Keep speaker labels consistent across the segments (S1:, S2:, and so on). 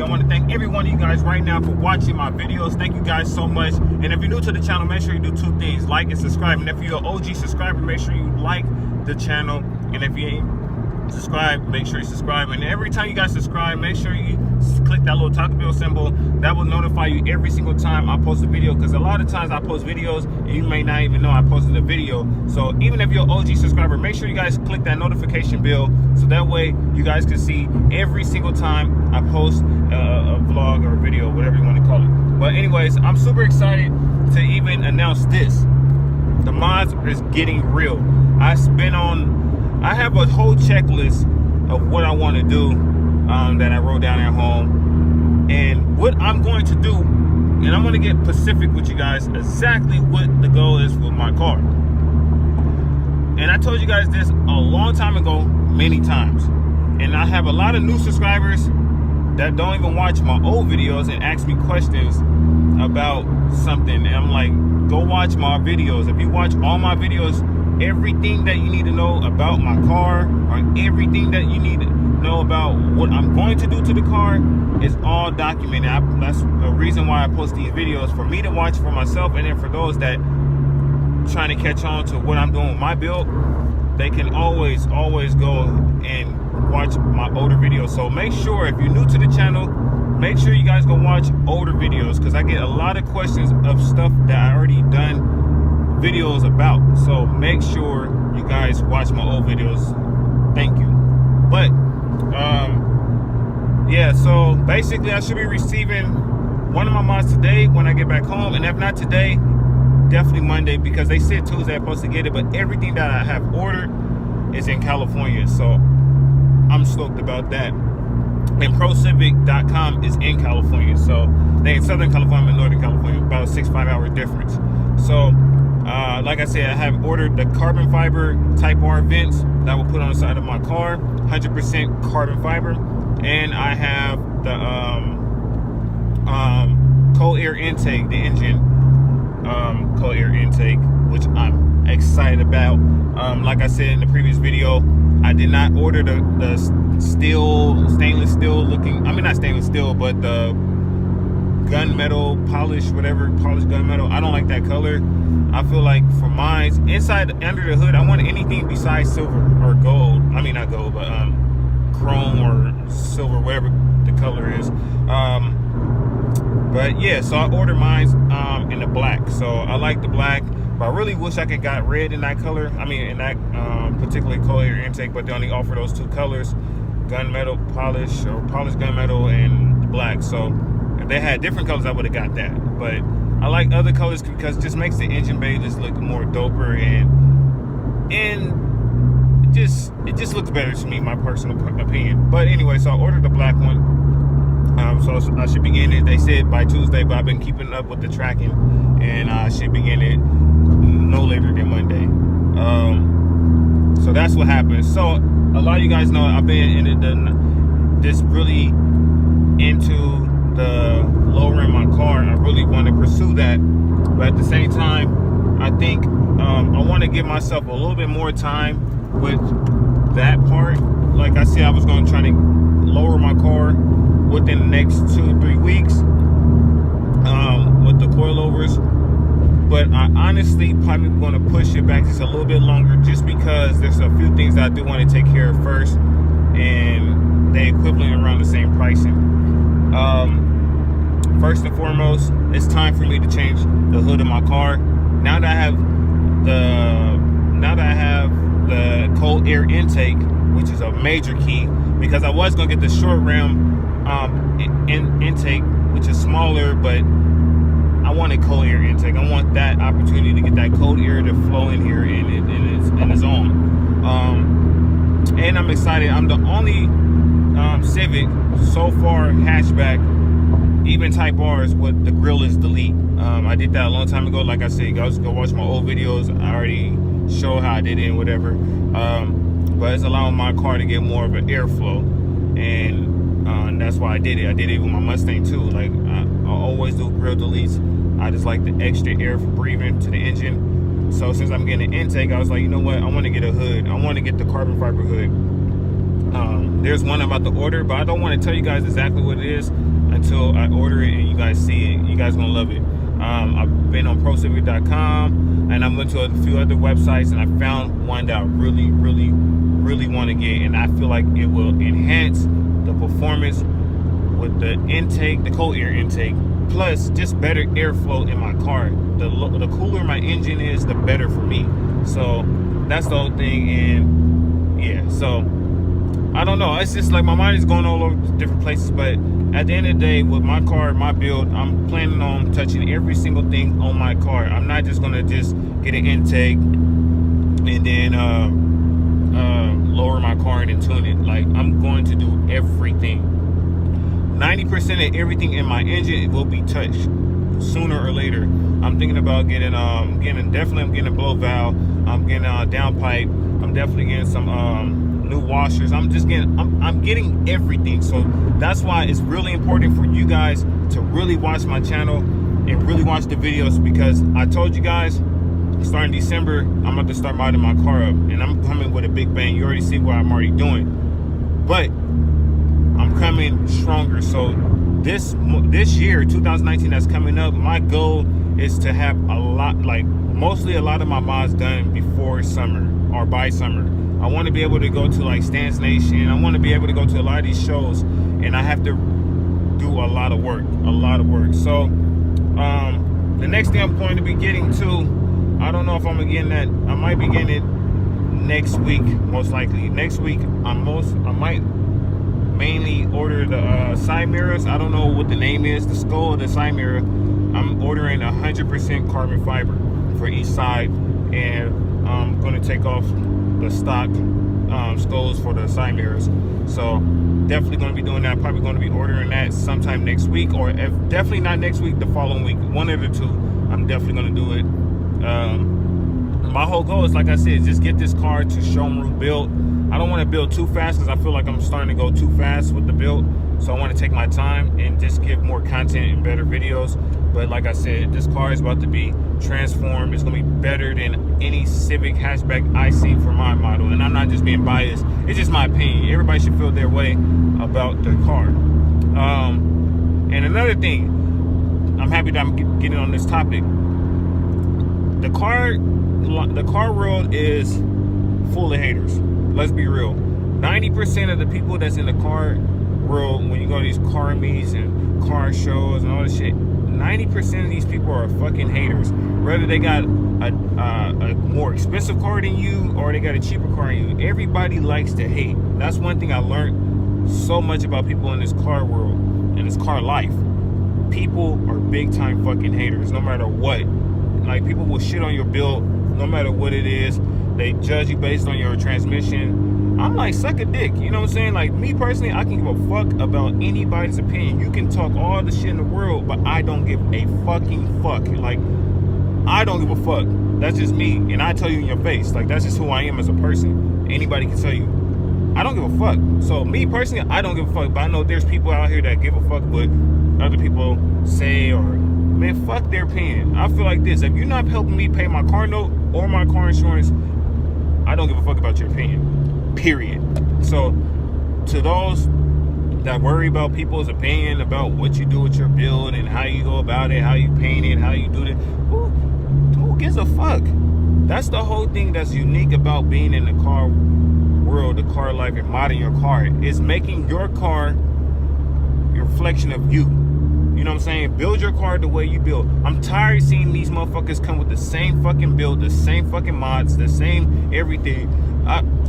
S1: I want to thank every one of you guys right now for watching my videos. Thank you guys so much. And if you're new to the channel, make sure you do two things: like and subscribe. And if you're an OG subscriber, make sure you like the channel. And if you ain't subscribed, make sure you subscribe. And every time you guys subscribe, make sure you click that little Taco Bell symbol. That will notify you every single time I post a video, because a lot of times I post videos and you may not even know I posted a video. So even if you're an OG subscriber, make sure you guys click that notification bell, so that way you guys can see every single time I post a vlog or a video, whatever you want to call it. But anyways, I'm super excited to even announce this. The mods is getting real. I have a whole checklist of what I want to do that I wrote down at home, and what I'm going to do, and I'm going to get specific with you guys exactly what the goal is with my car. And I told you guys this a long time ago, many times, and I have a lot of new subscribers that don't even watch my old videos and ask me questions about something, and I'm like, go watch my videos. If you watch all my videos, everything that you need to know about my car, or everything that you need to know about what I'm going to do to the car, is all documented. That's a reason why I post these videos, for me to watch for myself, and then for those that trying to catch on to what I'm doing with my build, they can always go and watch my older videos. So make sure, if you're new to the channel, make sure you guys go watch older videos, because I get a lot of questions of stuff that I already done videos about. So make sure you guys watch my old videos. Thank you. But yeah, so basically I should be receiving one of my mods today when I get back home, and if not today, definitely Monday, because they said Tuesday I'm supposed to get it. But everything that I have ordered is in California, so I'm stoked about that. And ProCivic.com is in California, so they in Southern California, I'm in Northern California, about a 6-5 hour difference. So like I said, I have ordered the carbon fiber Type R vents that I will put on the side of my car, 100% carbon fiber. And I have the cold air intake, the engine cold air intake, which I'm excited about. Like I said in the previous video, I did not order the stainless steel looking, I mean not stainless steel, but the gunmetal polish, whatever, polished gunmetal. I don't like that color. I feel like for mine, inside, under the hood, I want anything besides silver or gold. I mean not gold, but chrome or silver, whatever the color is. But yeah, so I ordered mine in the black. So I like the black, but I really wish I could got red in that color. I mean in that particularly cold air intake, but they only offer those two colors, gunmetal polish or polished gunmetal and black. So if they had different colors, I would have got that. But I like other colors because it just makes the engine bay just look more doper, and it just looks better to me, my personal opinion. But anyway, so I ordered the black one. So I should be getting it, they said by Tuesday, but I've been keeping up with the tracking, and I should be getting it no later than Monday. So that's what happened. So a lot of you guys know I've been just really into the lowering my car. I really want to pursue that, but at the same time, I think I want to give myself a little bit more time with that part. Like I said, I was going to try to lower my car within the next 2-3 weeks with the coilovers, but I honestly probably going to push it back just a little bit longer, just because there's a few things that I do want to take care of first, and they equivalent around the same pricing. First and foremost, it's time for me to change the hood of my car. Now that I have the cold air intake, which is a major key, because I was gonna get the short rim intake, which is smaller, but I wanted cold air intake. I want that opportunity to get that cold air to flow in here, and it's on. And I'm excited. I'm the only Civic so far hatchback, even Type R's, with the grill is delete. I did that a long time ago. Like I said, guys, go watch my old videos. I already show how I did it and whatever. But it's allowing my car to get more of an airflow, and that's why I did it. I did it with my Mustang too. Like I always do grill deletes. I just like the extra air for breathing to the engine. So since I'm getting an intake, I was like, you know what? I want to get a hood. I want to get the carbon fiber hood. There's one I'm about to order, but I don't want to tell you guys exactly what it is until I order it and you guys see it. You guys gonna love it. I've been on ProCivic.com and I went to a few other websites and I found one that I really want to get, and I feel like it will enhance the performance with the intake, the cold air intake, plus just better airflow in my car. The cooler my engine is, the better for me. So that's the whole thing. And yeah, so I don't know, it's just like my mind is going all over different places, but at the end of the day, with my car, my build, I'm planning on touching every single thing on my car. I'm not just gonna just get an intake and then lower my car and then tune it. Like, I'm going to do everything. 90% of everything in my engine will be touched sooner or later. I'm thinking about getting I'm getting a blow valve. I'm getting a downpipe. I'm definitely getting some new washers. I'm getting everything. So that's why it's really important for you guys to really watch my channel and really watch the videos, because I told you guys, starting December, I'm about to start modding my car up, and I'm coming with a big bang. You already see what I'm already doing, but I'm coming stronger. So this year, 2019, that's coming up, my goal is to have a lot of my mods done before summer or by summer. I want to be able to go to like Stance Nation. I want to be able to go to a lot of these shows, and I have to do a lot of work. So the next thing I'm going to be getting to, I don't know if I'm getting that. I might be getting it next week, most likely. Next week, I might mainly order the side mirrors. I don't know what the name is, the skull of the side mirror. I'm ordering 100% carbon fiber for each side, and I'm going to take off the stock skulls for the side mirrors. So definitely going to be doing that. Probably going to be ordering that sometime next week, or if definitely not next week, the following week. One of the two, I'm definitely going to do it. My whole goal is, like I said, just get this car to showroom built. I don't want to build too fast because I feel like I'm starting to go too fast with the build. So I want to take my time and just give more content and better videos. But like I said, this car is about to be transformed. It's going to be better than any Civic hatchback I see for my model. And I'm not just being biased. It's just my opinion. Everybody should feel their way about the car. And another thing, I'm happy that I'm getting on this topic. The car world is full of haters. Let's be real. 90% of the people that's in the car world, when you go to these car meets and car shows and all this shit, 90% of these people are fucking haters. Whether they got a more expensive car than you or they got a cheaper car than you, everybody likes to hate. That's one thing I learned so much about people in this car world, in this car life. People are big time fucking haters, no matter what. Like, people will shit on your build no matter what it is. They judge you based on your transmission. I'm like, suck a dick, you know what I'm saying? Like, me personally, I can give a fuck about anybody's opinion. You can talk all the shit in the world, but I don't give a fucking fuck. Like, I don't give a fuck. That's just me, and I tell you in your face. Like, that's just who I am as a person. Anybody can tell you. I don't give a fuck. So me personally, I don't give a fuck, but I know there's people out here that give a fuck what other people say, or man, fuck their opinion. I feel like this: if you're not helping me pay my car note or my car insurance, I don't give a fuck about your opinion, period. So to those that worry about people's opinion about what you do with your build and how you go about it, how you paint it, how you do it, who gives a fuck? That's the whole thing that's unique about being in the car world, the car life, and modding your car. Is making your car a reflection of you. You know what I'm saying? Build your car the way you build. I'm tired of seeing these motherfuckers come with the same fucking build, the same fucking mods, the same everything.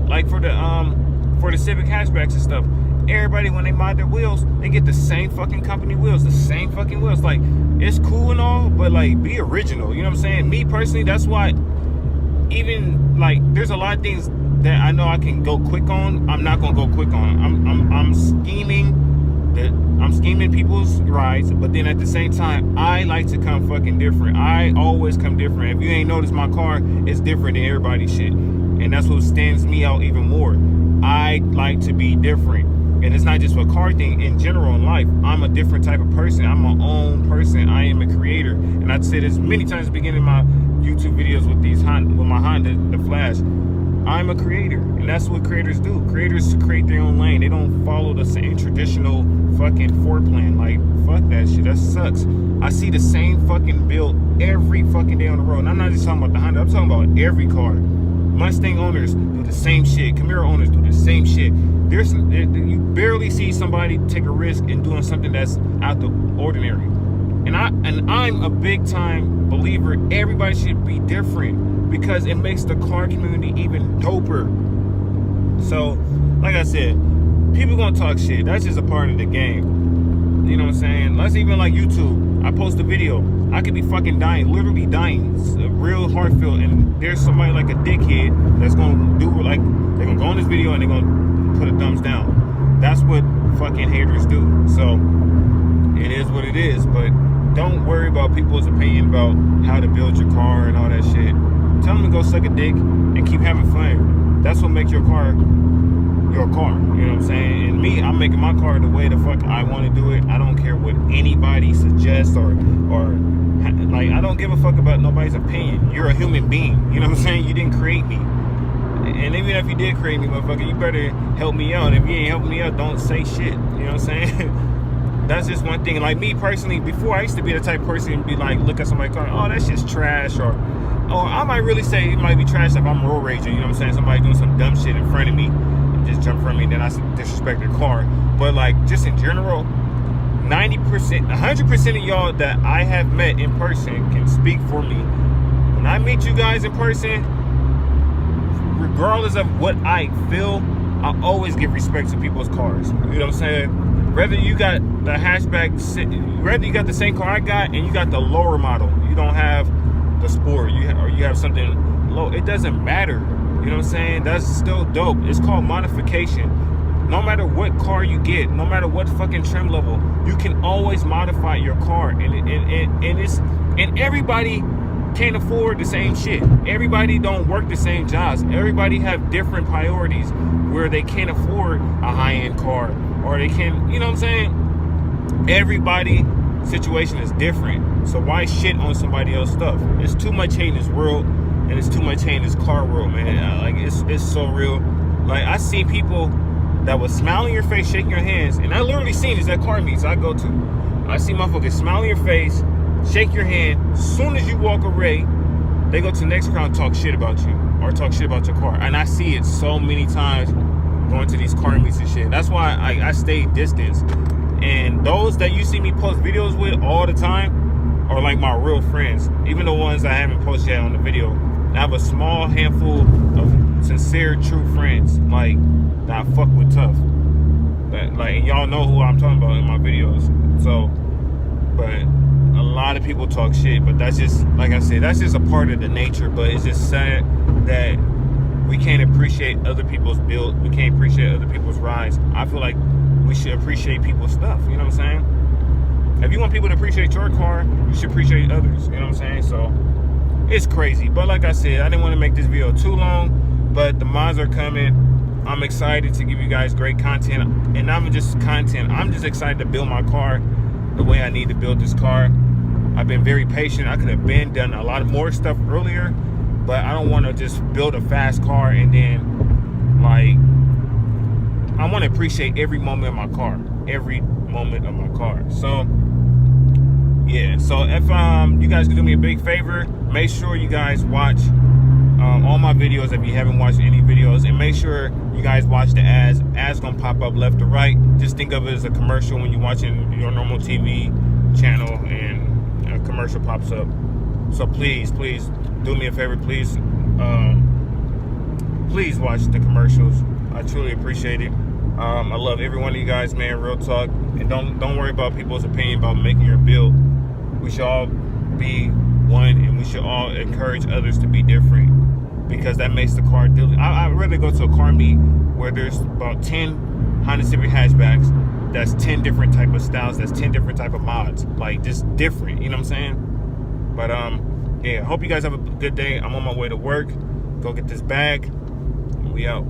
S1: Like for the Civic hatchbacks and stuff, everybody, when they mod their wheels, they get the same fucking company wheels, the same fucking wheels. Like, it's cool and all, but like, be original. You know what I'm saying? Me personally, that's why, even like, there's a lot of things that I know I can go quick on. I'm not gonna go quick on. I'm scheming people's rides, but then at the same time, I like to come fucking different. I always come different. If you ain't noticed, my car is different than everybody's shit, and that's what stands me out even more. I like to be different, and it's not just a car thing. In general in life, I'm a different type of person. I'm my own person. I am a creator, and I've said this many times at the beginning of my YouTube videos with my Honda, the Flash. I'm a creator, and that's what creators do. Creators create their own lane. They don't follow the same traditional fucking plan. Like, fuck that shit. That sucks. I see the same fucking build every fucking day on the road. And I'm not just talking about the Honda. I'm talking about every car. Mustang owners do the same shit. Camaro owners do the same shit. You barely see somebody take a risk in doing something that's out the ordinary. And I'm a big time believer everybody should be different, because it makes the car community even doper. So, like I said, people gonna talk shit. That's just a part of the game. You know what I'm saying? Let's even like YouTube. I post a video. I could be fucking dying, literally dying. It's a real heartfelt, and there's somebody like a dickhead that's gonna do like, they're gonna go on this video and they're gonna put a thumbs down. That's what fucking haters do. So, it is what it is, but don't worry about people's opinion about how to build your car and all that shit. Tell them to go suck a dick and keep having fun. That's what makes your car your car. You know what I'm saying? And me, I'm making my car the way the fuck I want to do it. I don't care what anybody suggests or like, I don't give a fuck about nobody's opinion. You're a human being. You know what I'm saying? You didn't create me. And even if you did create me, motherfucker, you better help me out. If you ain't helping me out, don't say shit. You know what I'm saying? That's just one thing. Like me personally, before I used to be the type of person to be like, look at somebody's car, oh, that shit's trash, or I might really say it might be trash if I'm road raging. You know what I'm saying? Somebody doing some dumb shit in front of me, and just jump from me, and then I disrespect their car. But like, just in general, 90%, 100% of y'all that I have met in person can speak for me. When I meet you guys in person, regardless of what I feel, I always give respect to people's cars. You know what I'm saying? Whether you got the hatchback, whether you got the same car I got and you got the lower model, you don't have the sport, or you have something low, it doesn't matter. You know what I'm saying? That's still dope. It's called modification. No matter what car you get, no matter what fucking trim level, you can always modify your car, and everybody can't afford the same shit. Everybody don't work the same jobs. Everybody have different priorities where they can't afford a high-end car, or they can, you know what I'm saying? Everybody situation is different. So why shit on somebody else's stuff? It's too much hate in this world, and it's too much hate in this car world, man. Like, it's so real. Like, I see people that will smile in your face, shaking your hands, and I literally seen this at car meets I go to. I see motherfuckers smile in your face, shake your hand. As soon as you walk away, they go to the next car and talk shit about you, or talk shit about your car. And I see it so many times going to these car meets and shit. That's why I stay distance. And those that you see me post videos with all the time are like my real friends. Even the ones I haven't posted yet on the video. I have a small handful of sincere, true friends, like, that I fuck with tough. That, like, y'all know who I'm talking about in my videos. So, but a lot of people talk shit, but that's just, like I said, that's just a part of the nature. But it's just sad that we can't appreciate other people's build. We can't appreciate other people's rides. I feel like we should appreciate people's stuff. You know what I'm saying? If you want people to appreciate your car, you should appreciate others. You know what I'm saying? So, it's crazy. But like I said, I didn't want to make this video too long, but the mods are coming. I'm excited to give you guys great content. And I'm just excited to build my car the way I need to build this car. I've been very patient. I could have done a lot more stuff earlier, but I don't want to just build a fast car and then, like, I want to appreciate every moment of my car. Every moment of my car. So, yeah. So, if you guys could do me a big favor, make sure you guys watch all my videos if you haven't watched any videos, and make sure you guys watch the ads. Ads gonna pop up left to right. Just think of it as a commercial when you're watching your normal TV channel and a commercial pops up. So please do me a favor. Please watch the commercials. I truly appreciate it. I love every one of you guys, man. Real talk. And don't worry about people's opinion about making your build. We should all be one, and we should all encourage others to be different, because that makes the car deal. I'd rather go to a car meet where there's about 10 Honda Civic hatchbacks. That's 10 different type of styles. That's 10 different type of mods. Like, just different. You know what I'm saying? But yeah. Hope you guys have a good day. I'm on my way to work. Go get this bag. We out.